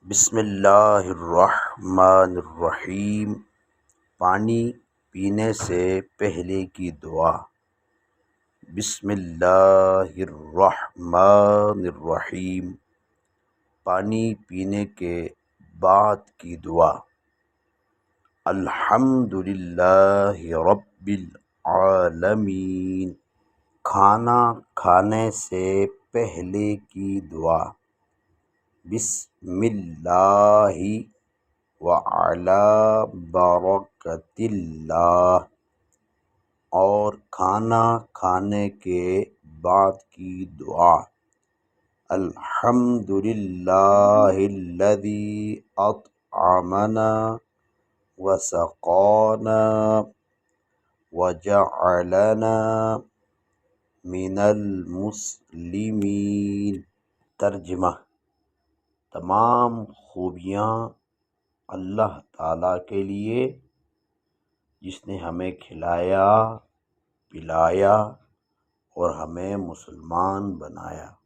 بسم اللہ الرحمن الرحیم۔ پانی پینے سے پہلے کی دعا۔ بسم اللہ الرحمن الرحیم۔ پانی پینے کے بعد کی دعا۔ الحمد للہ رب العالمین۔ کھانا کھانے سے پہلے کی دعا۔ بسم اللہ وعلی برکت اللہ۔ اور کھانا کھانے کے بعد کی دعا۔ الحمد للہ الذی اطعمنا وسقانا وجعلنا من المسلمین۔ ترجمہ: تمام خوبیاں اللہ تعالیٰ کے لیے جس نے ہمیں کھلایا، پلایا اور ہمیں مسلمان بنایا۔